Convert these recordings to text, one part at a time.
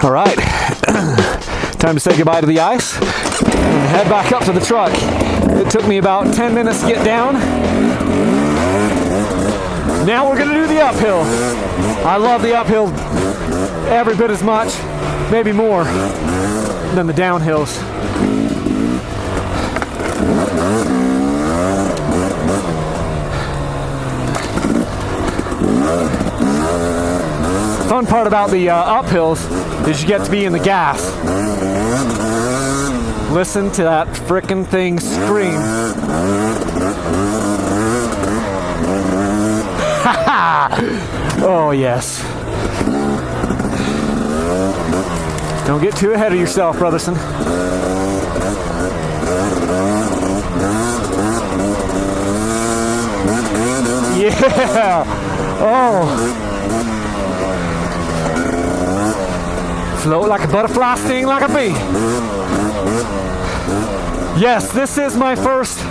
All right, time to say goodbye to the ice and head back up to the truck. It took me about 10 minutes to get down. Now we're gonna do the uphill. I love the uphill every bit as much, maybe more, than the downhills. Fun part about the uphills is you get to be in the gas. Listen to that frickin' thing scream. Oh yes. Don't get too ahead of yourself, Brotherson. Yeah. Oh. Float like a butterfly, sting like a bee. Yes, this is my first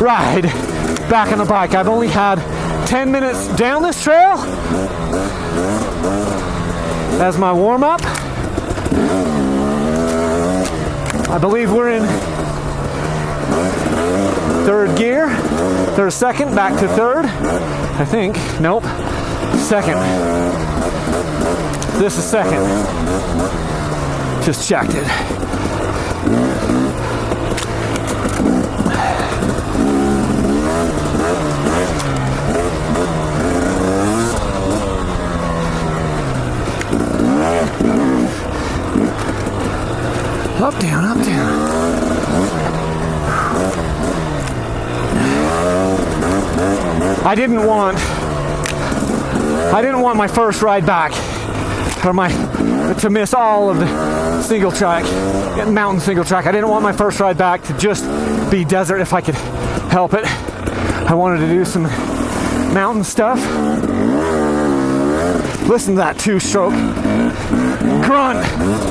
ride back on the bike. I've only had 10 minutes down this trail as my warm-up. I believe we're in third gear, second, back to third, I think. Nope, second. This is second. Just checked it. Up, down, up, down. I didn't want my first ride back to miss all of the single track, mountain single track. I didn't want my first ride back to just be desert if I could help it. I wanted to do some mountain stuff. Listen to that two-stroke grunt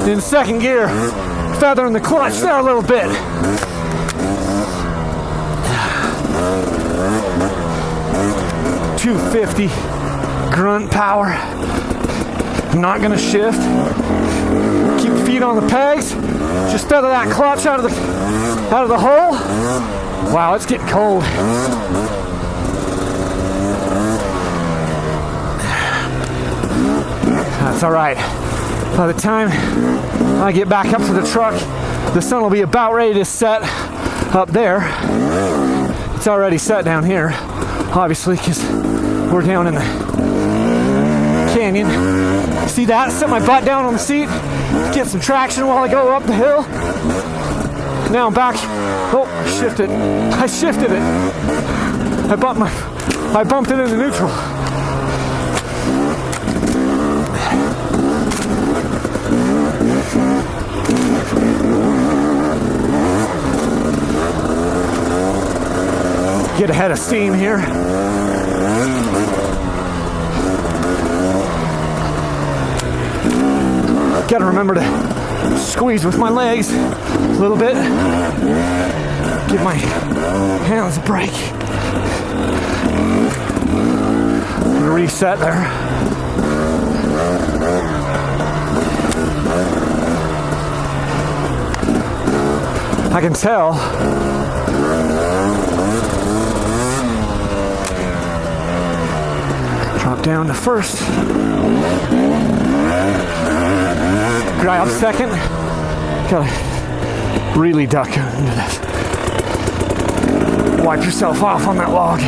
in second gear, feathering the clutch there a little bit. .250 grunt power. I'm not gonna shift. Keep your feet on the pegs. Just feather that clutch out of the hole. Wow, it's getting cold. That's all right. By the time I get back up to the truck, the sun will be about ready to set up there. It's already set down here, obviously, because we're down in the canyon. See that? Set my butt down on the seat, get some traction while I go up the hill. Now I'm back. Oh, I shifted it. I bumped it into neutral. Get a head of steam here. Gotta remember to squeeze with my legs a little bit. Give my hands a break. Reset there. I can tell drop down to first. Grab second. Gotta really duck into this. Wipe yourself off on that log.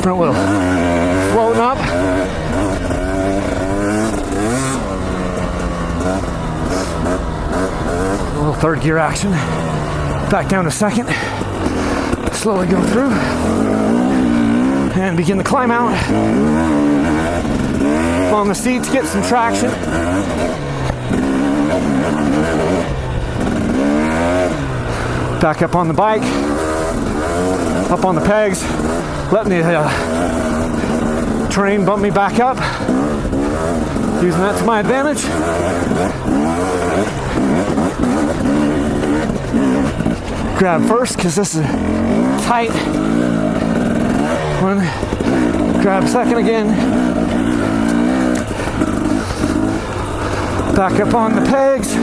Front wheel floating up. A little third gear action. Back down to second. Slowly go through. And begin the climb out. On the seat to get some traction. Back up on the bike. Up on the pegs. Letting the terrain bump me back up. Using that to my advantage. grab first because this is tight. One, grab second again. Back up on the pegs.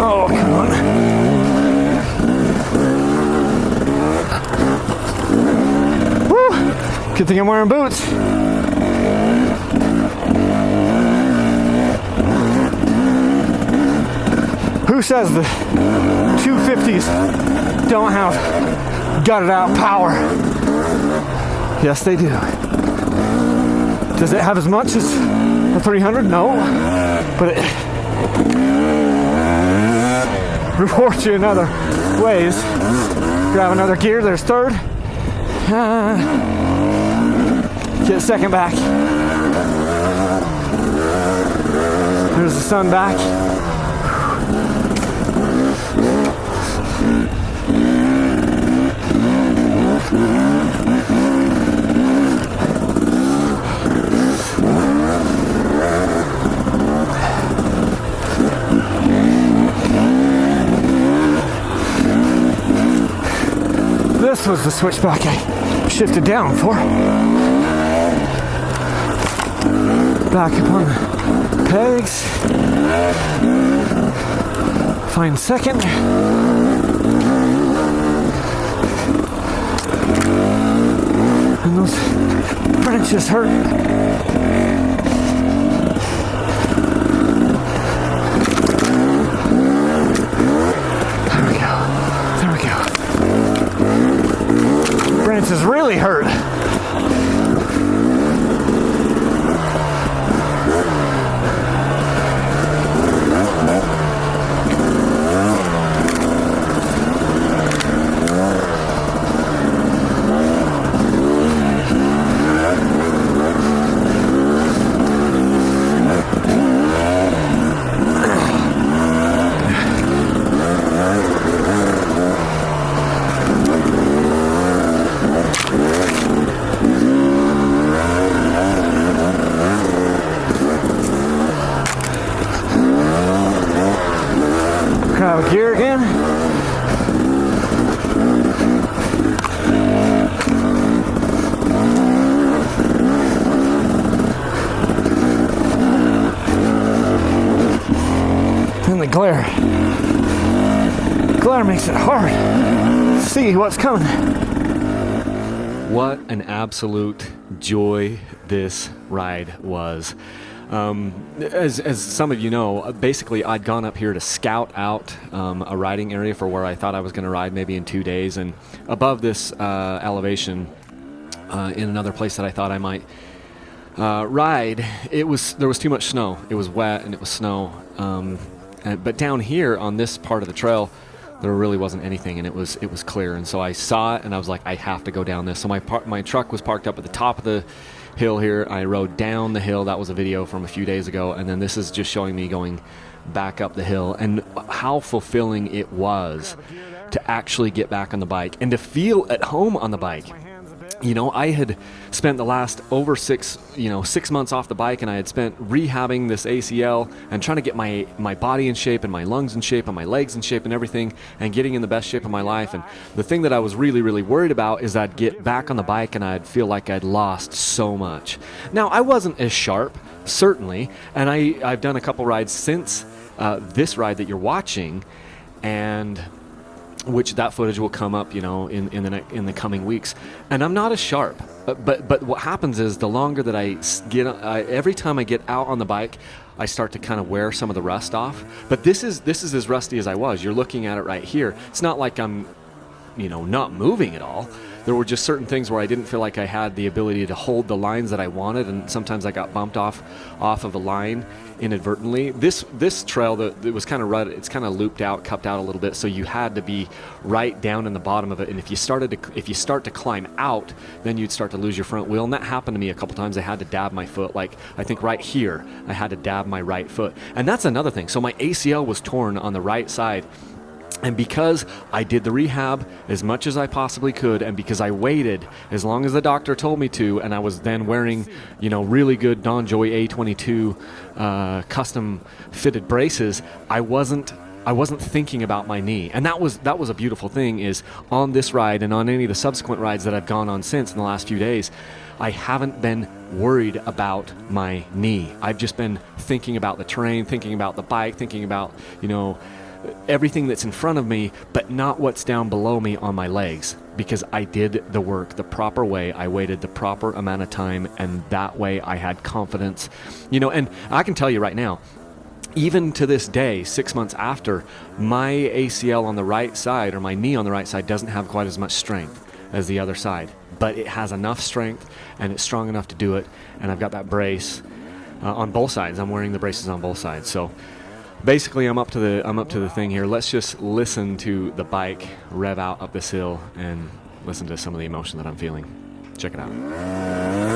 Oh, come on. Woo! Good thing I'm wearing boots. Who says the 250s don't have gutted out power? Yes, they do. Does it have as much as the 300? No. But it rewards you in other ways. Grab another gear. There's third. Get second back. There's the sun back. This was the switchback I shifted down for. Back up on the pegs. Find second. And those branches hurt. There we go. Branches really hurt. Grab a gear again. And the glare. Glare makes it hard to see what's coming. What an absolute joy this ride was. As some of you know, basically I'd gone up here to scout out a riding area for where I thought I was going to ride maybe in 2 days, and above this elevation in another place that I thought I might ride, there was too much snow. It was wet and it was snow, but down here on this part of the trail there really wasn't anything, and it was clear. And so I saw it and I was like, I have to go down this. So my truck was parked up at the top of the hill here. I rode down the hill. That was a video from a few days ago, and then this is just showing me going back up the hill, and how fulfilling it was to actually get back on the bike and to feel at home on the bike. You know, I had spent the last over 6 months off the bike, and I had spent rehabbing this ACL and trying to get my body in shape and my lungs in shape and my legs in shape and everything, and getting in the best shape of my life. And the thing that I was really, really worried about is I'd get back on the bike and I'd feel like I'd lost so much. Now, I wasn't as sharp, certainly, and I've done a couple rides since this ride that you're watching, and which that footage will come up, in the coming weeks. And I'm not as sharp, but what happens is the longer that I get, every time I get out on the bike, I start to kind of wear some of the rust off. But this is as rusty as I was. You're looking at it right here. It's not like I'm, not moving at all. There were just certain things where I didn't feel like I had the ability to hold the lines that I wanted, and sometimes I got bumped off of a line inadvertently. This trail, it was kind of rutted. It's kind of looped out, cupped out a little bit, so you had to be right down in the bottom of it. And if you start to climb out, then you'd start to lose your front wheel. And that happened to me a couple times. I had to dab my foot, like I think right here, I had to dab my right foot. And that's another thing. So my ACL was torn on the right side. And because I did the rehab as much as I possibly could, and because I waited as long as the doctor told me to, and I was then wearing, really good DonJoy A22 custom fitted braces, I wasn't thinking about my knee. And that was a beautiful thing, is on this ride and on any of the subsequent rides that I've gone on since in the last few days, I haven't been worried about my knee. I've just been thinking about the terrain, thinking about the bike, thinking about, everything that's in front of me, but not what's down below me on my legs, because I did the work the proper way. I waited the proper amount of time, and that way I had confidence. And I can tell you right now, even to this day, 6 months after, my ACL on the right side, or my knee on the right side, doesn't have quite as much strength as the other side, but it has enough strength and it's strong enough to do it. And I've got that brace on both sides. I'm wearing the braces on both sides. So basically, I'm up to the thing here. Let's just listen to the bike rev out up this hill and listen to some of the emotion that I'm feeling. Check it out.